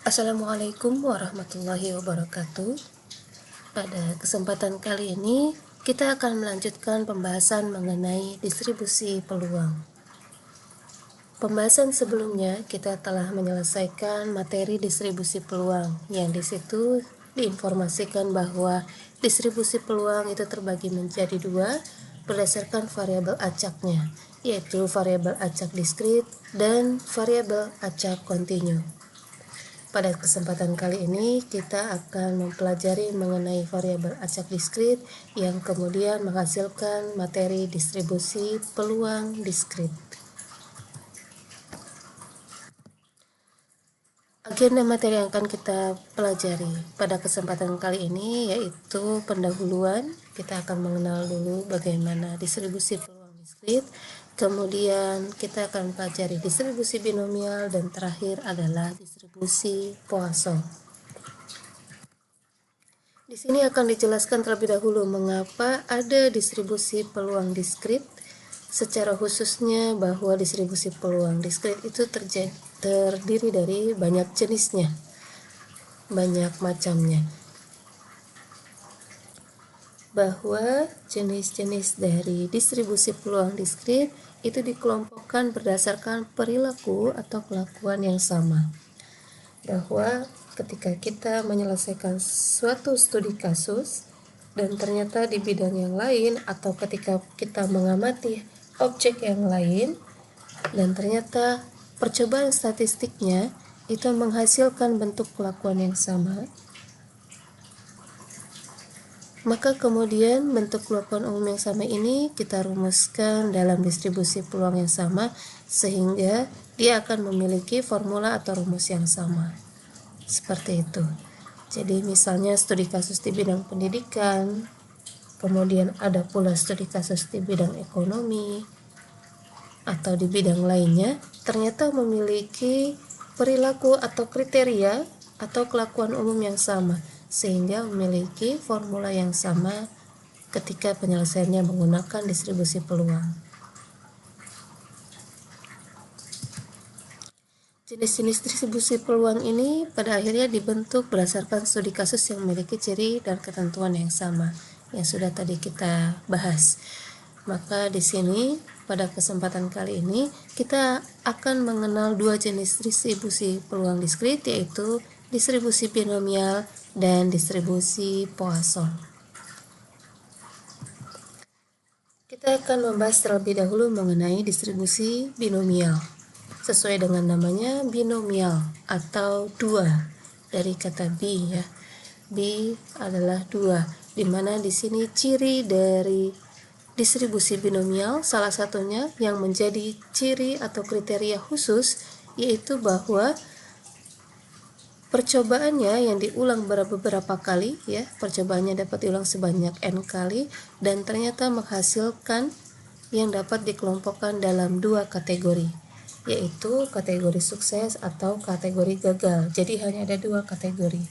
Assalamualaikum warahmatullahi wabarakatuh. Pada kesempatan kali ini, kita akan melanjutkan pembahasan mengenai distribusi peluang. Pembahasan sebelumnya, kita telah menyelesaikan materi distribusi peluang, yang di situ diinformasikan bahwa distribusi peluang itu terbagi menjadi dua berdasarkan variabel acaknya, yaitu variabel acak diskrit dan variabel acak kontinu. Pada kesempatan kali ini kita akan mempelajari mengenai variabel acak diskrit yang kemudian menghasilkan materi distribusi peluang diskrit. Agenda materi yang akan kita pelajari pada kesempatan kali ini yaitu pendahuluan. Kita akan mengenal dulu bagaimana distribusi peluang diskrit, kemudian kita akan pelajari distribusi binomial, dan terakhir adalah distribusi Poisson. Di sini akan dijelaskan terlebih dahulu mengapa ada distribusi peluang diskrit, secara khususnya bahwa distribusi peluang diskrit itu terdiri dari banyak jenisnya, banyak macamnya. Bahwa jenis-jenis dari distribusi peluang diskrit itu dikelompokkan berdasarkan perilaku atau kelakuan yang sama. Bahwa ketika kita menyelesaikan suatu studi kasus dan ternyata di bidang yang lain, atau ketika kita mengamati objek yang lain dan ternyata percobaan statistiknya itu menghasilkan bentuk kelakuan yang sama, maka kemudian bentuk kelakuan umum yang sama ini kita rumuskan dalam distribusi peluang yang sama sehingga dia akan memiliki formula atau rumus yang sama. Seperti itu. Jadi misalnya studi kasus di bidang pendidikan, kemudian ada pula studi kasus di bidang ekonomi atau di bidang lainnya, ternyata memiliki perilaku atau kriteria atau kelakuan umum yang sama, sehingga memiliki formula yang sama ketika penyelesaiannya menggunakan distribusi peluang. Jenis-jenis distribusi peluang ini pada akhirnya dibentuk berdasarkan studi kasus yang memiliki ciri dan ketentuan yang sama, yang sudah tadi kita bahas. Maka di sini pada kesempatan kali ini kita akan mengenal dua jenis distribusi peluang diskrit, yaitu distribusi binomial dan distribusi Poisson. Kita akan membahas terlebih dahulu mengenai distribusi binomial. Sesuai dengan namanya, binomial atau dua, dari kata bi ya. Bi adalah dua, di mana di sini ciri dari distribusi binomial salah satunya yang menjadi ciri atau kriteria khusus yaitu bahwa percobaannya yang diulang beberapa kali ya, percobaannya dapat diulang sebanyak n kali dan ternyata menghasilkan yang dapat dikelompokkan dalam dua kategori, yaitu kategori sukses atau kategori gagal. Jadi hanya ada dua kategori.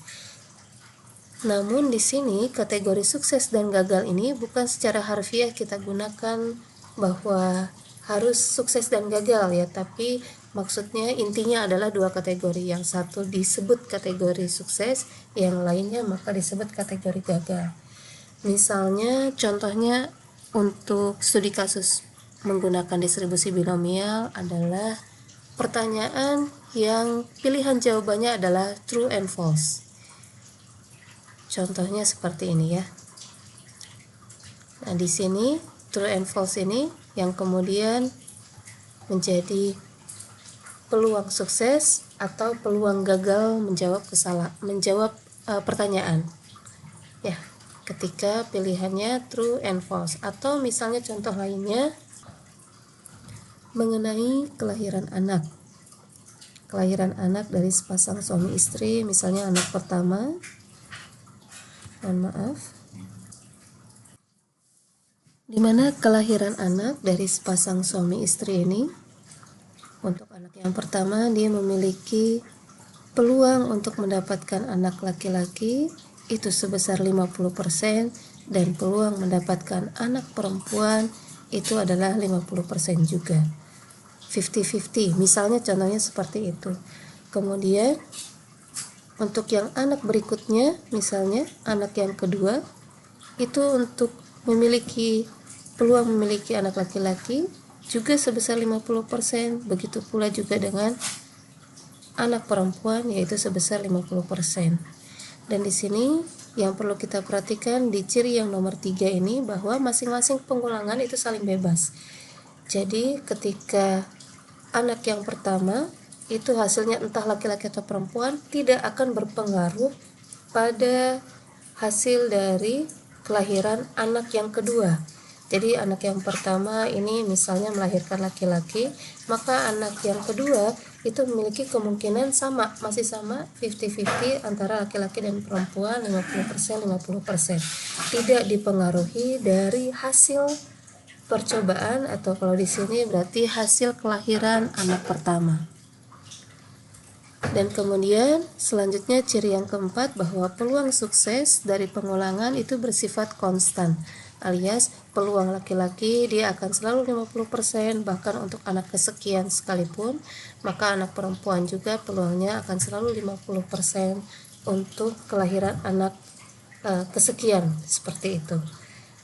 Namun di sini kategori sukses dan gagal ini bukan secara harfiah kita gunakan bahwa harus sukses dan gagal ya, tapi maksudnya intinya adalah dua kategori. Yang satu disebut kategori sukses, yang lainnya maka disebut kategori gagal. Misalnya contohnya untuk studi kasus menggunakan distribusi binomial adalah pertanyaan yang pilihan jawabannya adalah true and false. Contohnya seperti ini ya. Nah, di sini true and false ini yang kemudian menjadi peluang sukses atau peluang gagal menjawab pertanyaan. Ya, ketika pilihannya true and false. Atau misalnya contoh lainnya mengenai kelahiran anak. Kelahiran anak dari sepasang suami istri, misalnya anak pertama. Di mana kelahiran anak dari sepasang suami istri ini, untuk anak yang pertama dia memiliki peluang untuk mendapatkan anak laki-laki itu sebesar 50% dan peluang mendapatkan anak perempuan itu adalah 50% juga. 50-50, misalnya contohnya seperti itu. Kemudian Untuk yang anak berikutnya, misalnya anak yang kedua, itu untuk memiliki peluang memiliki anak laki-laki juga sebesar 50%, begitu pula juga dengan anak perempuan yaitu sebesar 50%. Dan di sini yang perlu kita perhatikan di ciri yang nomor 3 ini bahwa masing-masing pengulangan itu saling bebas. Jadi ketika anak yang pertama itu hasilnya entah laki-laki atau perempuan tidak akan berpengaruh pada hasil dari kelahiran anak yang kedua. Jadi anak yang pertama ini misalnya melahirkan laki-laki, maka anak yang kedua itu memiliki kemungkinan masih sama 50-50 antara laki-laki dan perempuan, 50% 50%. Tidak dipengaruhi dari hasil percobaan, atau kalau di sini berarti hasil kelahiran anak pertama. Dan kemudian selanjutnya ciri yang keempat bahwa peluang sukses dari pengulangan itu bersifat konstan, alias peluang laki-laki dia akan selalu 50%, bahkan untuk anak kesekian sekalipun, maka anak perempuan juga peluangnya akan selalu 50% untuk kelahiran anak kesekian, seperti itu.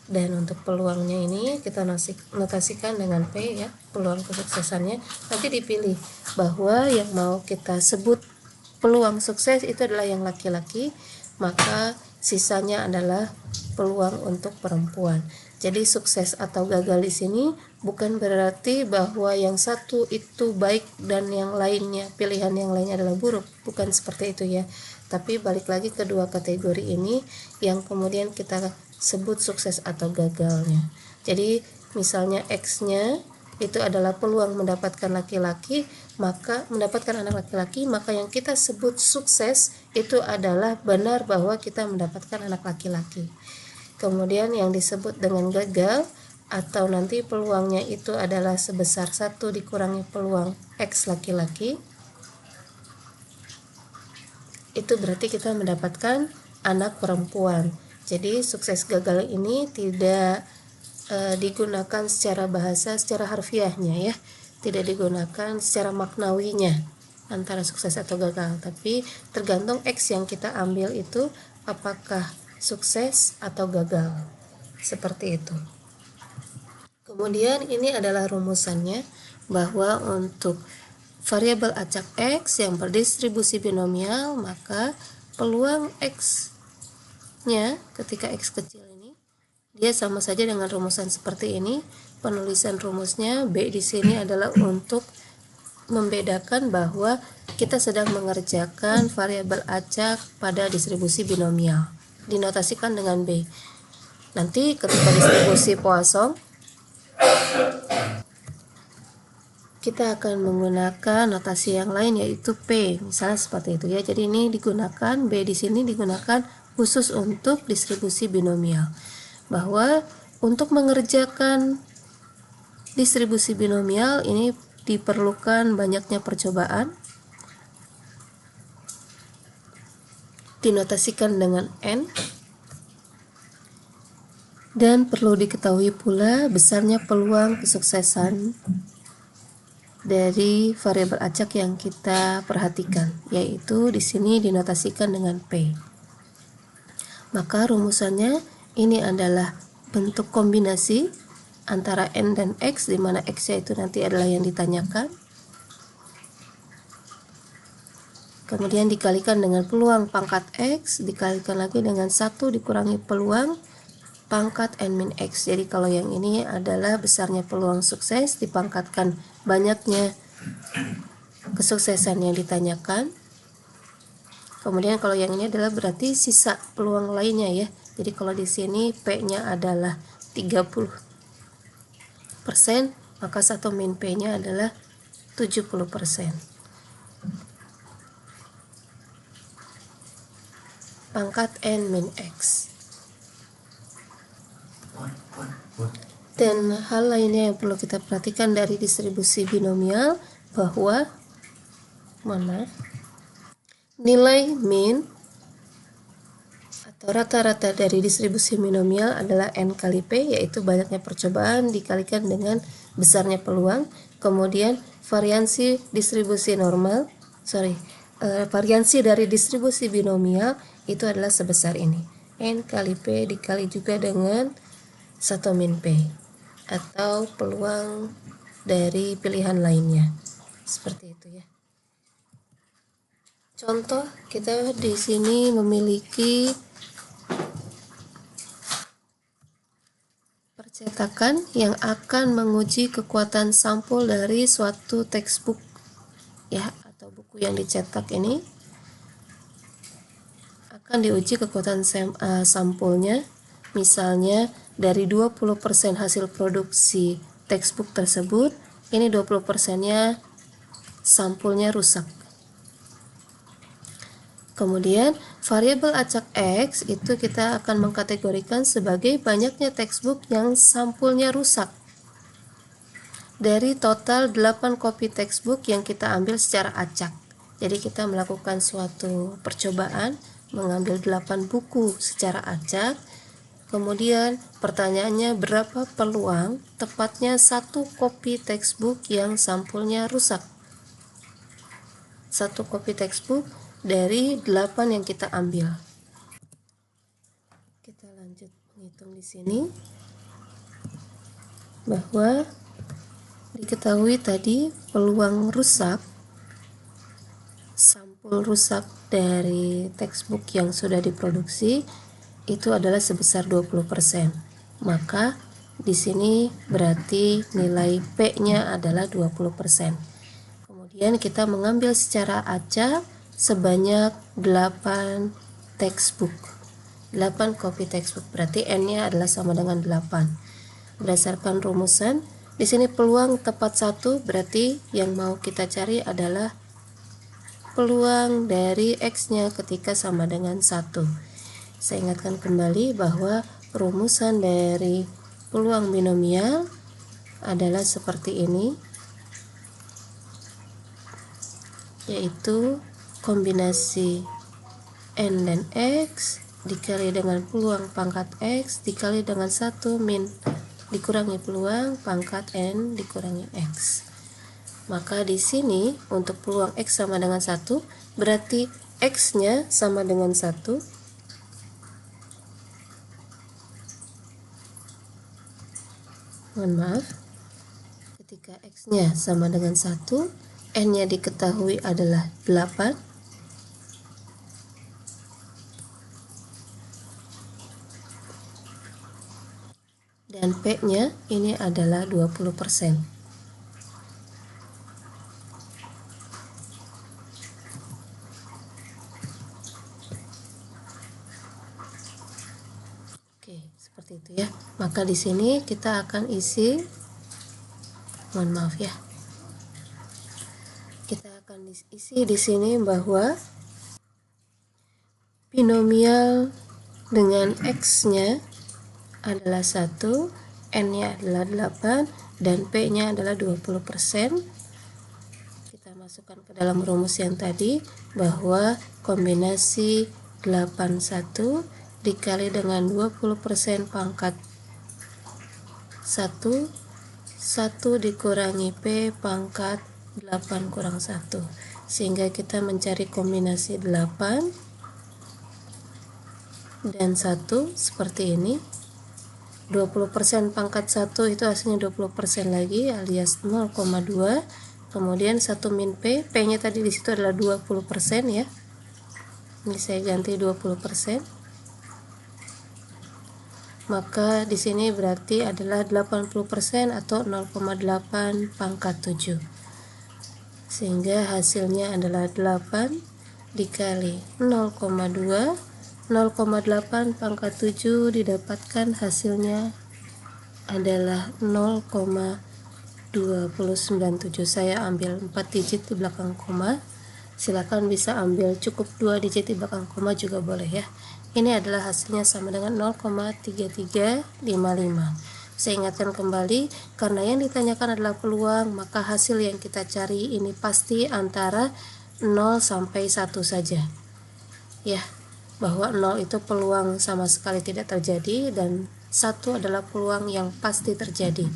Dan untuk peluangnya ini kita notasikan dengan P ya, peluang kesuksesannya. Nanti dipilih bahwa yang mau kita sebut peluang sukses itu adalah yang laki-laki, maka sisanya adalah peluang untuk perempuan. Jadi sukses atau gagal di sini bukan berarti bahwa yang satu itu baik dan yang lainnya, pilihan yang lainnya adalah buruk, bukan seperti itu ya. Tapi balik lagi ke dua kategori ini yang kemudian kita sebut sukses atau gagalnya. Jadi misalnya X-nya itu adalah peluang mendapatkan laki-laki, maka mendapatkan anak laki-laki, maka yang kita sebut sukses itu adalah benar bahwa kita mendapatkan anak laki-laki. Kemudian yang disebut dengan gagal atau nanti peluangnya itu adalah sebesar 1 dikurangi peluang X laki-laki, itu berarti kita mendapatkan anak perempuan. Jadi sukses gagal ini tidak digunakan secara bahasa, secara harfiahnya ya, tidak digunakan secara maknawinya antara sukses atau gagal, tapi tergantung X yang kita ambil itu apakah sukses atau gagal, seperti itu. Kemudian ini adalah rumusannya, bahwa untuk variabel acak X yang berdistribusi binomial, maka peluang X-nya ketika X kecil ini dia sama saja dengan rumusan seperti ini. Penulisan rumusnya B di sini adalah untuk membedakan bahwa kita sedang mengerjakan variabel acak pada distribusi binomial. Dinotasikan dengan B. Nanti ketika distribusi Poisson kita akan menggunakan notasi yang lain yaitu P, misalnya seperti itu ya. Jadi ini digunakan, B di sini digunakan khusus untuk distribusi binomial. Bahwa untuk mengerjakan distribusi binomial ini diperlukan banyaknya percobaan. Dinotasikan dengan N. Dan perlu diketahui pula besarnya peluang kesuksesan dari variabel acak yang kita perhatikan, yaitu di sini dinotasikan dengan P. Maka rumusannya ini adalah bentuk kombinasi antara N dan X, di mana X itu nanti adalah yang ditanyakan. Kemudian dikalikan dengan peluang pangkat X, dikalikan lagi dengan 1 dikurangi peluang pangkat N min X. Jadi kalau yang ini adalah besarnya peluang sukses dipangkatkan banyaknya kesuksesan yang ditanyakan. Kemudian kalau yang ini adalah berarti sisa peluang lainnya ya. Jadi kalau di sini P-nya adalah 30%, maka 1 min P-nya adalah 70%. Pangkat N min X. Dan hal lainnya yang perlu kita perhatikan dari distribusi binomial bahwa nilai min atau rata-rata dari distribusi binomial adalah N kali P, yaitu banyaknya percobaan dikalikan dengan besarnya peluang. Kemudian variansi distribusi normal, variansi dari distribusi binomial itu adalah sebesar ini. N kali P dikali juga dengan 1 min P, atau peluang dari pilihan lainnya. Seperti itu ya. Contoh, kita di sini memiliki percetakan yang akan menguji kekuatan sampul dari suatu textbook ya, atau buku yang dicetak ini akan diuji kekuatan sampulnya. Misalnya dari 20% hasil produksi textbook tersebut, ini 20%-nya sampulnya rusak. Kemudian variabel acak X itu kita akan mengkategorikan sebagai banyaknya textbook yang sampulnya rusak dari total 8 kopi textbook yang kita ambil secara acak. Jadi kita melakukan suatu percobaan mengambil 8 buku secara acak. Kemudian pertanyaannya, berapa peluang tepatnya satu kopi textbook yang sampulnya rusak? Satu kopi textbook dari 8 yang kita ambil. Kita lanjut menghitung di sini bahwa diketahui tadi peluang rusak, sampul rusak dari textbook yang sudah diproduksi itu adalah sebesar 20%. Maka di sini berarti nilai P-nya adalah 20%. Kemudian kita mengambil secara acak sebanyak 8 textbook. 8 kopi textbook, berarti N-nya adalah sama dengan 8. Berdasarkan rumusan, di sini peluang tepat 1, berarti yang mau kita cari adalah peluang dari X-nya ketika sama dengan 1. Saya ingatkan kembali bahwa rumusan dari peluang binomial adalah seperti ini, yaitu kombinasi N dan X dikali dengan peluang pangkat X dikali dengan 1 min dikurangi peluang pangkat N dikurangi X. Maka di sini untuk peluang X sama dengan 1, berarti X-nya sama dengan 1. Mohon maaf, ketika X-nya sama dengan 1, N-nya diketahui adalah 8, dan P-nya ini adalah 20%. Oke, seperti itu ya. Maka di sini kita akan isi, mohon maaf ya. Kita akan isi di sini bahwa binomial dengan X-nya adalah 1, N-nya adalah 8, dan P-nya adalah 20%. Kita masukkan ke dalam rumus yang tadi bahwa kombinasi 81 dikali dengan 20% pangkat 1, 1 dikurangi P pangkat 8 kurang 1, sehingga kita mencari kombinasi 8 dan 1 seperti ini. 20% pangkat 1 itu hasilnya 20% lagi, alias 0,2. Kemudian 1 min P, P-nya tadi di situ adalah 20% ya. Ini saya ganti 20%. Maka di sini berarti adalah 80% atau 0,8 pangkat 7. Sehingga hasilnya adalah 8 dikali 0,2. 0,8 pangkat 7 didapatkan hasilnya adalah 0,297. Saya ambil 4 digit di belakang koma. Silakan bisa ambil cukup 2 digit di belakang koma juga boleh ya. Ini adalah hasilnya sama dengan 0,3355. Saya ingatkan kembali, karena yang ditanyakan adalah peluang, maka hasil yang kita cari ini pasti antara 0 sampai 1 saja. Ya, bahwa 0 itu peluang sama sekali tidak terjadi dan 1 adalah peluang yang pasti terjadi.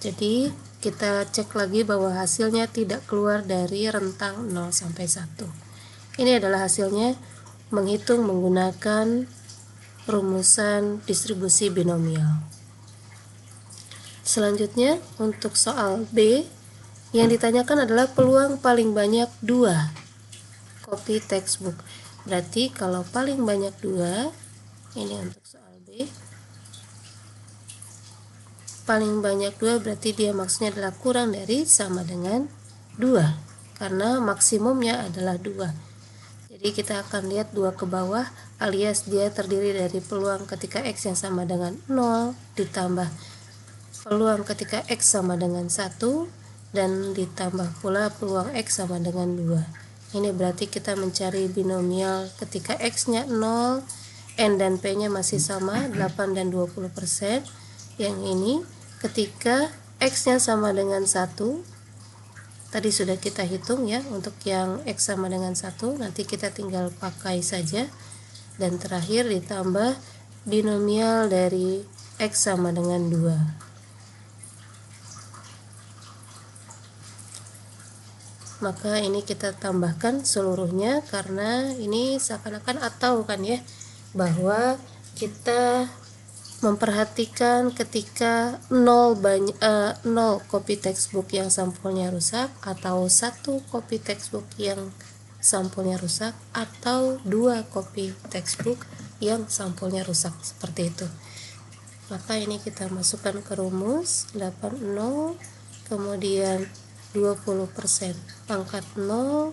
Jadi kita cek lagi bahwa hasilnya tidak keluar dari rentang 0 sampai 1. Ini adalah hasilnya menghitung menggunakan rumusan distribusi binomial. Selanjutnya untuk soal B, yang ditanyakan adalah peluang paling banyak 2 copy textbook. Berarti kalau paling banyak 2, ini untuk soal B, paling banyak 2 berarti dia maksudnya adalah kurang dari sama dengan 2, karena maksimumnya adalah 2. Jadi kita akan lihat 2 ke bawah, alias dia terdiri dari peluang ketika X yang sama dengan 0 ditambah peluang ketika X sama dengan 1 dan ditambah pula peluang X sama dengan 2. Ini berarti kita mencari binomial ketika X-nya 0, N dan P-nya masih sama, 8 dan 20%. Yang ini ketika X-nya sama dengan 1, tadi sudah kita hitung ya, untuk yang X sama dengan 1, nanti kita tinggal pakai saja. Dan terakhir ditambah binomial dari X sama dengan 2. Maka ini kita tambahkan seluruhnya, karena ini seakan-akan atau kan ya, bahwa kita memperhatikan ketika 0 copy textbook yang sampulnya rusak, atau 1 copy textbook yang sampulnya rusak, atau 2 copy textbook yang sampulnya rusak, seperti itu. Maka ini kita masukkan ke rumus 80, kemudian 20% pangkat 0,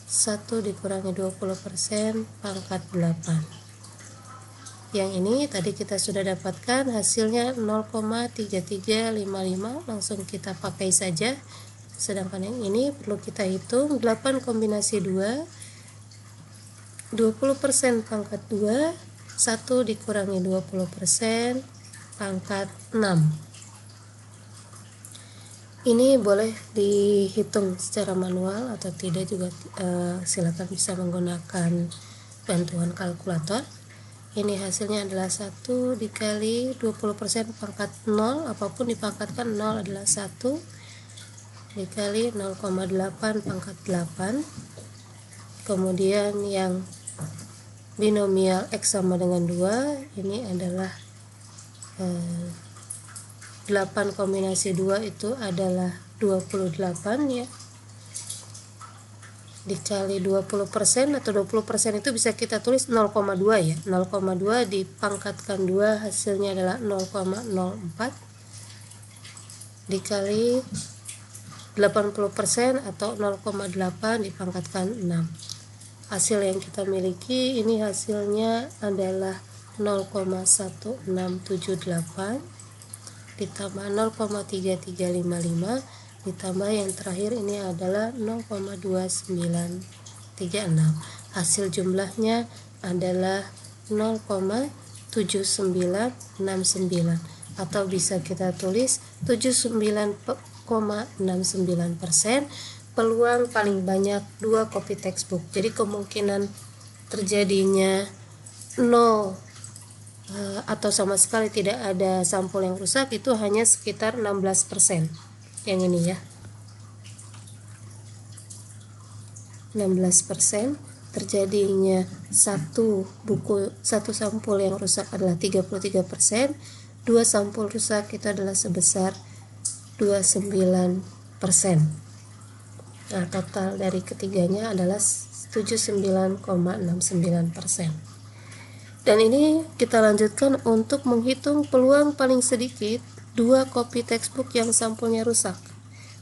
1 dikurangi 20% pangkat 8. Yang ini tadi kita sudah dapatkan hasilnya 0,3355, langsung kita pakai saja. Sedangkan yang ini perlu kita hitung 8 kombinasi 2, 20% pangkat 2, 1 dikurangi 20% pangkat 6. Ini boleh dihitung secara manual atau tidak juga, silakan bisa menggunakan bantuan kalkulator. Ini hasilnya adalah 1 dikali 20% pangkat 0, apapun dipangkatkan 0 adalah 1, dikali 0,8 pangkat 8. Kemudian yang binomial X sama dengan 2, ini adalah 8 kombinasi 2 itu adalah 28 ya, dikali 20%, atau 20% itu bisa kita tulis 0,2 ya, 0,2 dipangkatkan 2 hasilnya adalah 0,04 dikali 80% atau 0,8 dipangkatkan 6. Hasil yang kita miliki ini hasilnya adalah 0,1678 ditambah 0,3355 ditambah yang terakhir ini adalah 0,2936. Hasil jumlahnya adalah 0,7969, atau bisa kita tulis 79,69% peluang paling banyak 2 copy textbook. Jadi kemungkinan terjadinya 0 atau sama sekali tidak ada sampul yang rusak itu hanya sekitar 16%. Yang ini ya, 16%. Terjadinya satu sampul yang rusak adalah 33%, 2 sampul rusak itu adalah sebesar 29%. Nah, total dari ketiganya adalah 79,69%. Dan ini kita lanjutkan untuk menghitung peluang paling sedikit 2 copy textbook yang sampulnya rusak.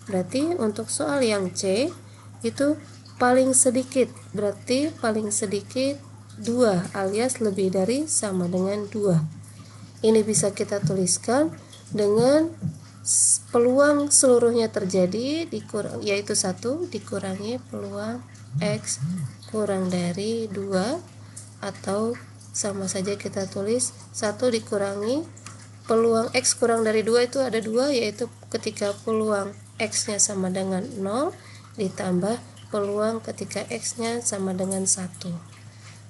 Berarti untuk soal yang C itu paling sedikit, berarti paling sedikit 2 alias lebih dari sama dengan 2. Ini bisa kita tuliskan dengan peluang seluruhnya terjadi yaitu 1 dikurangi peluang X kurang dari 2, atau sama saja kita tulis 1 dikurangi peluang X kurang dari 2 itu ada 2, yaitu ketika peluang X nya sama dengan 0 ditambah peluang ketika X nya sama dengan 1.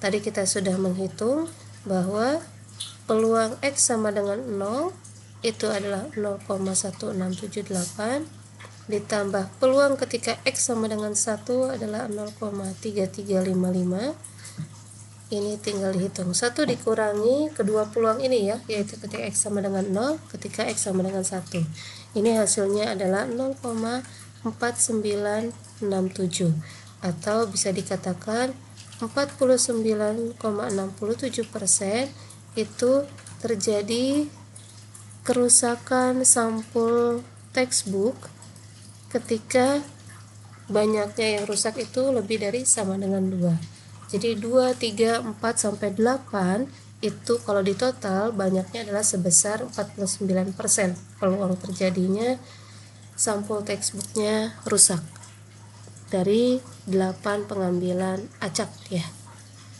Tadi kita sudah menghitung bahwa peluang X sama dengan 0 itu adalah 0,1678 ditambah peluang ketika X sama dengan 1 adalah 0,3355. Ini tinggal dihitung 1 dikurangi kedua peluang ini ya, yaitu ketika X sama dengan 0, ketika X sama dengan 1. Ini hasilnya adalah 0,4967 atau bisa dikatakan 49,67% itu terjadi kerusakan sampul textbook ketika banyaknya yang rusak itu lebih dari sama dengan 2. Jadi 2, 3, 4, sampai 8 itu kalau di total banyaknya adalah sebesar 49% peluang terjadinya sampul textbooknya rusak dari 8 pengambilan acak ya.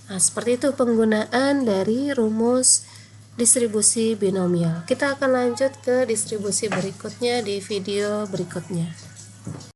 Nah, seperti itu penggunaan dari rumus distribusi binomial. Kita akan lanjut ke distribusi berikutnya di video berikutnya.